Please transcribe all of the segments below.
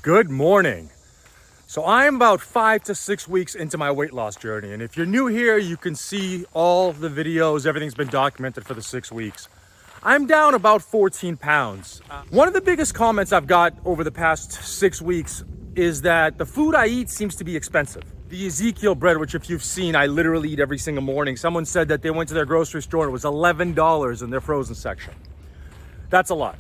Good morning. So I'm about 5 to 6 weeks into my weight loss journey. And if you're new here, you can see all the videos, everything's been documented for the 6 weeks. I'm down about 14 pounds. One of the biggest comments I've got over the past 6 weeks is that the food I eat seems to be expensive. The Ezekiel bread, which if you've seen, I literally eat every single morning. Someone said that they went to their grocery store and it was $11 in their frozen section. That's a lot.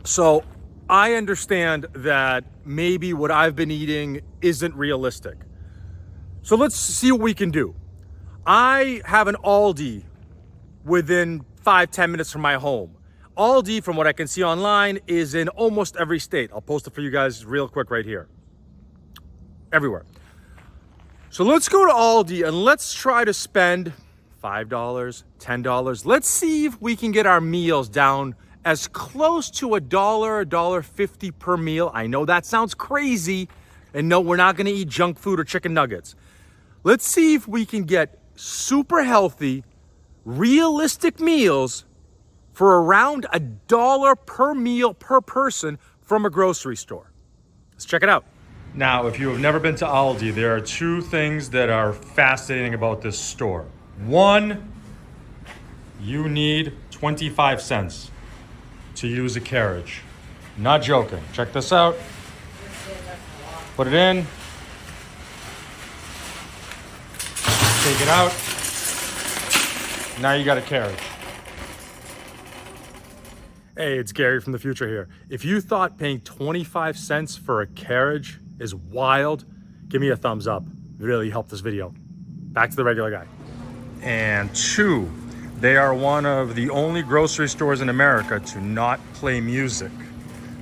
So I understand that maybe what I've been eating isn't realistic. So let's see what we can do. I have an Aldi within 5-10 minutes from my home. Aldi, from what I can see online, is in almost every state. I'll post it for you guys real quick right here. Everywhere. So let's go to Aldi and let's try to spend $5, $10. Let's see if we can get our meals down as close to $1, $1.50 per meal. I know that sounds crazy. And no, we're not gonna eat junk food or chicken nuggets. Let's see if we can get super healthy, realistic meals for around $1 per meal per person from a grocery store. Let's check it out. Now, if you have never been to Aldi, there are two things that are fascinating about this store. One, you need 25 cents to use a carriage. Not joking. Check this out. Put it in. Take it out. Now you got a carriage. Hey, it's Gary from the future here. If you thought paying 25 cents for a carriage is wild, give me a thumbs up. It really helped this video. Back to the regular guy. And two, they are one of the only grocery stores in America to not play music.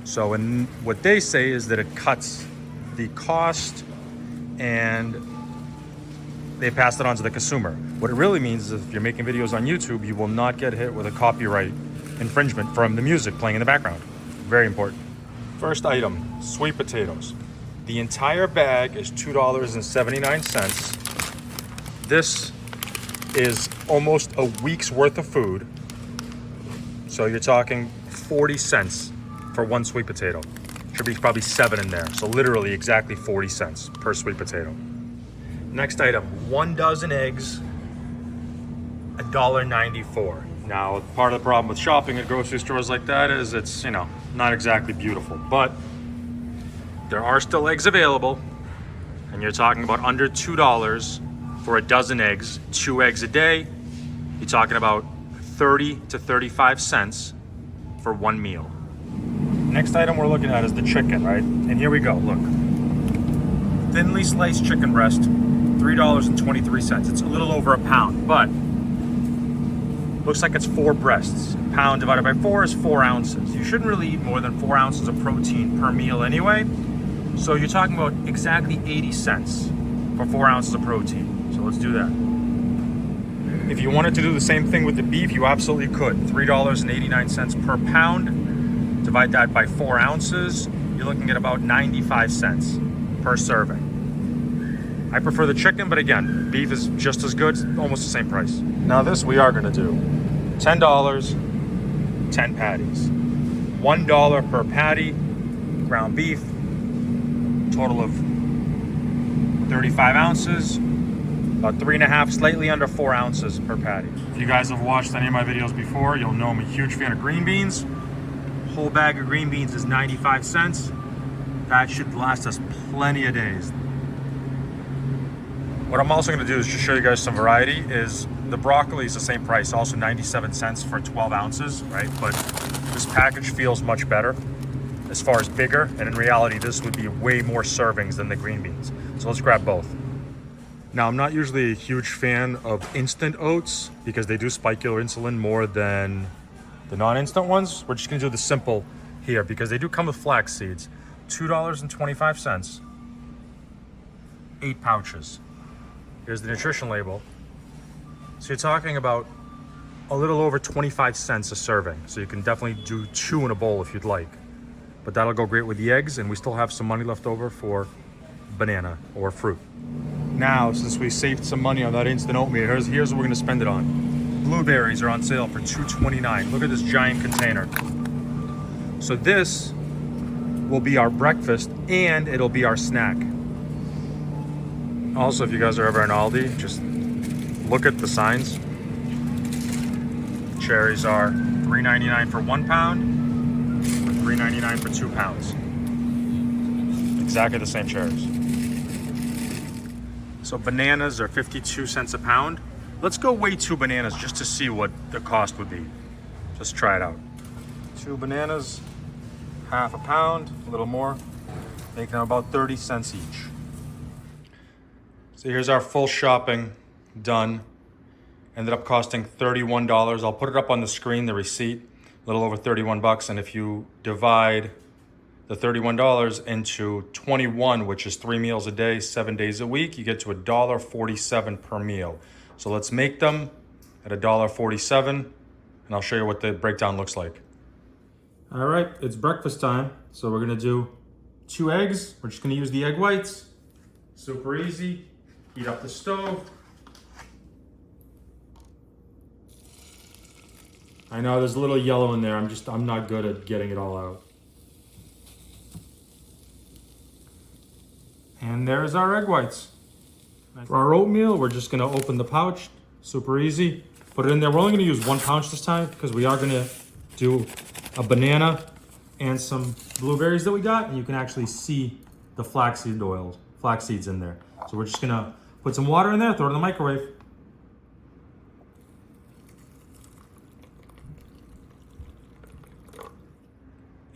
So what they say is that it cuts the cost and they pass it on to the consumer. What it really means is if you're making videos on YouTube, you will not get hit with a copyright infringement from the music playing in the background. Very important. First item, sweet potatoes. The entire bag is $2.79. This is almost a week's worth of food. So you're talking 40 cents for one sweet potato. Should be probably 7 in there. So literally exactly 40 cents per sweet potato. Next item, 1 dozen eggs, $1.94. Now, part of the problem with shopping at grocery stores like that is it's, not exactly beautiful, but there are still eggs available, and you're talking about under $2 for a dozen eggs, 2 eggs a day. You're talking about 30 to 35 cents for one meal. Next item we're looking at is the chicken, right? And here we go, look. Thinly sliced chicken breast, $3.23. It's a little over a pound, but looks like it's 4 breasts. A pound divided by 4 is 4 ounces. You shouldn't really eat more than 4 ounces of protein per meal anyway. So you're talking about exactly 80 cents for 4 ounces of protein. So let's do that. If you wanted to do the same thing with the beef, you absolutely could. $3.89 per pound. Divide that by 4 ounces. You're looking at about 95 cents per serving. I prefer the chicken, but again, beef is just as good, almost the same price. Now this we are gonna do. $10, 10 patties. $1 per patty, ground beef, total of 35 ounces, about 3.5, slightly under 4 ounces per patty. If you guys have watched any of my videos before, you'll know I'm a huge fan of green beans. Whole bag of green beans is 95 cents. That should last us plenty of days. What I'm also gonna do is just show you guys some variety. Is the broccoli is the same price, also 97 cents for 12 ounces, right? But this package feels much better as far as bigger, and in reality, this would be way more servings than the green beans. So let's grab both. Now, I'm not usually a huge fan of instant oats because they do spike your insulin more than the non-instant ones. We're just gonna do the simple here because they do come with flax seeds. $2.25, 8 pouches. Here's the nutrition label. So you're talking about a little over 25 cents a serving. So you can definitely do 2 in a bowl if you'd like. But that'll go great with the eggs, and we still have some money left over for banana or fruit. Now, since we saved some money on that instant oatmeal, here's what we're gonna spend it on. Blueberries are on sale for $2.29. Look at this giant container. So this will be our breakfast and it'll be our snack. Also, if you guys are ever in Aldi, just look at the signs. Cherries are $3.99 for 1 pound, or $3.99 for 2 pounds. Exactly the same cherries. So bananas are 52 cents a pound. Let's go weigh 2 bananas just to see what the cost would be. Just try it out. 2 bananas, half a pound, a little more, making about 30 cents each. So here's our full shopping done. Ended up costing $31. I'll put it up on the screen, the receipt, a little over 31 bucks. And if you divide the $31 into 21, which is 3 meals a day, 7 days a week, you get to $1.47 per meal. So let's make them at $1.47, and I'll show you what the breakdown looks like. All right, it's breakfast time. So we're gonna do 2 eggs. We're just gonna use the egg whites. Super easy. Heat up the stove. I know there's a little yellow in there. I'm not good at getting it all out. And there's our egg whites. For our oatmeal, we're just gonna open the pouch. Super easy. Put it in there. We're only gonna use 1 pouch this time because we are gonna do a banana and some blueberries that we got, and you can actually see the flax seeds in there. So we're just gonna put some water in there, throw it in the microwave.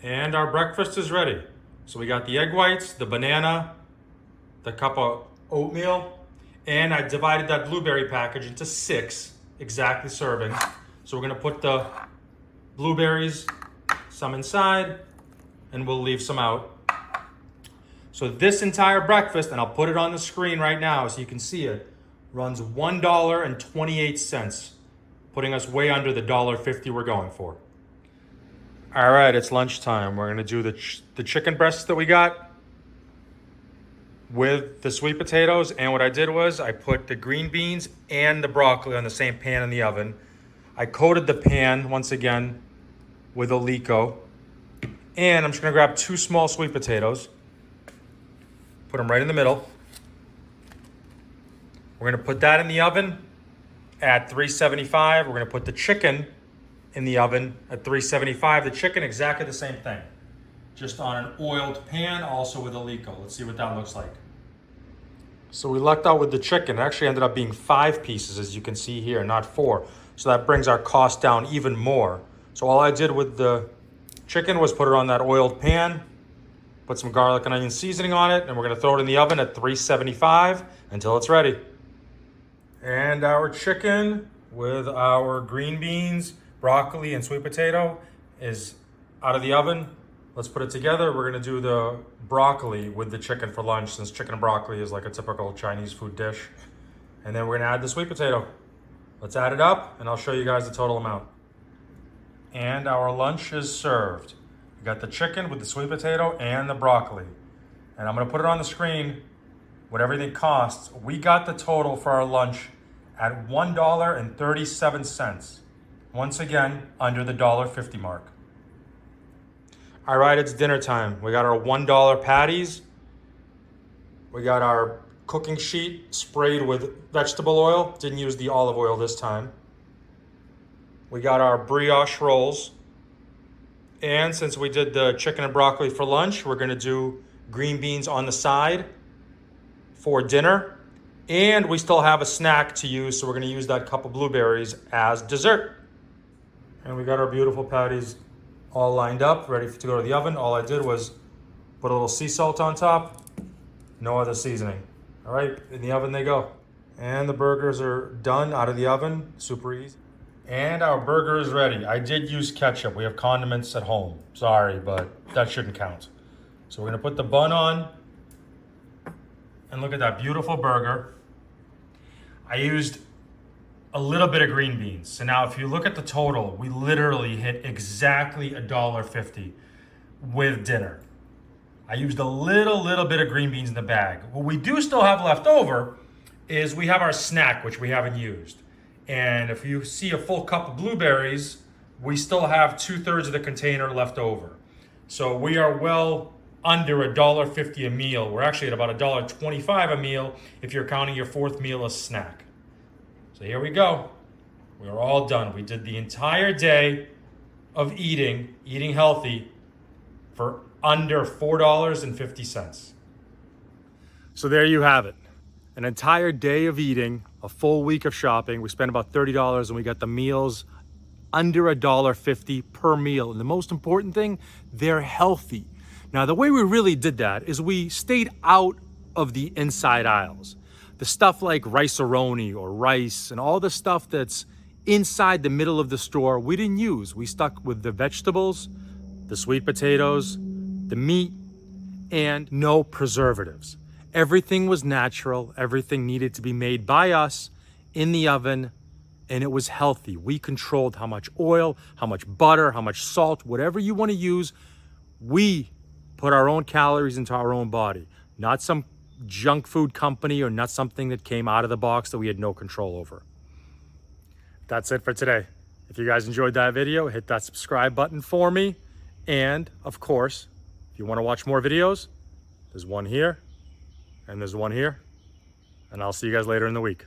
And our breakfast is ready. So we got the egg whites, the banana, the cup of oatmeal, and I divided that blueberry package into 6 exactly servings. So we're gonna put the blueberries, some inside, and we'll leave some out. So this entire breakfast, and I'll put it on the screen right now so you can see it, runs $1.28, putting us way under the $1.50 we're going for. All right, it's lunchtime. We're gonna do the chicken breasts that we got with the sweet potatoes. And what I did was I put the green beans and the broccoli on the same pan in the oven. I coated the pan, once again, with Alico. And I'm just gonna grab 2 small sweet potatoes, put them right in the middle. We're gonna put that in the oven at 375. We're gonna put the chicken in the oven at 375. The chicken, exactly the same thing. Just on an oiled pan, also with Alico. Let's see what that looks like. So we lucked out with the chicken. It actually ended up being 5 pieces, as you can see here, not 4. So that brings our cost down even more. So all I did with the chicken was put it on that oiled pan, put some garlic and onion seasoning on it, and we're gonna throw it in the oven at 375 until it's ready. And our chicken with our green beans, broccoli, and sweet potato is out of the oven. Let's put it together. We're gonna do the broccoli with the chicken for lunch, since chicken and broccoli is like a typical Chinese food dish. And then we're gonna add the sweet potato. Let's add it up, and I'll show you guys the total amount. And our lunch is served. We got the chicken with the sweet potato and the broccoli. And I'm gonna put it on the screen what everything costs. We got the total for our lunch at $1.37. Once again, under the $1.50 mark. All right, it's dinner time. We got our $1 patties. We got our cooking sheet sprayed with vegetable oil. Didn't use the olive oil this time. We got our brioche rolls. And since we did the chicken and broccoli for lunch, we're gonna do green beans on the side for dinner. And we still have a snack to use, so we're gonna use that cup of blueberries as dessert. And we got our beautiful patties all lined up, ready to go to the oven. All I did was put a little sea salt on top, no other seasoning. All right, in the oven they go. And the burgers are done out of the oven, super easy. And our burger is ready. I did use ketchup. We have condiments at home. Sorry, but that shouldn't count. So we're gonna put the bun on, and look at that beautiful burger. I used a little bit of green beans. So now if you look at the total, we literally hit exactly $1.50 with dinner. I used a little bit of green beans in the bag. What we do still have left over is we have our snack, which we haven't used. And if you see a full cup of blueberries, we still have 2/3 of the container left over. So we are well under $1.50 a meal. We're actually at about $1.25 a meal if you're counting your fourth meal a snack. So here we go. We're all done. We did the entire day of eating healthy for under $4.50. So there you have it. An entire day of eating, a full week of shopping. We spent about $30 and we got the meals under $1.50 per meal. And the most important thing, they're healthy. Now, the way we really did that is we stayed out of the inside aisles. The stuff like rice-a-roni or rice and all the stuff that's inside the middle of the store, we didn't use. We stuck with the vegetables, the sweet potatoes, the meat, and no preservatives. Everything was natural. Everything needed to be made by us in the oven, and it was healthy. We controlled how much oil, how much butter, how much salt, whatever you want to use. We put our own calories into our own body, not some junk food company or not something that came out of the box that we had no control over. That's it for today. If you guys enjoyed that video, hit that subscribe button for me. And of course, if you want to watch more videos, there's one here and there's one here. And I'll see you guys later in the week.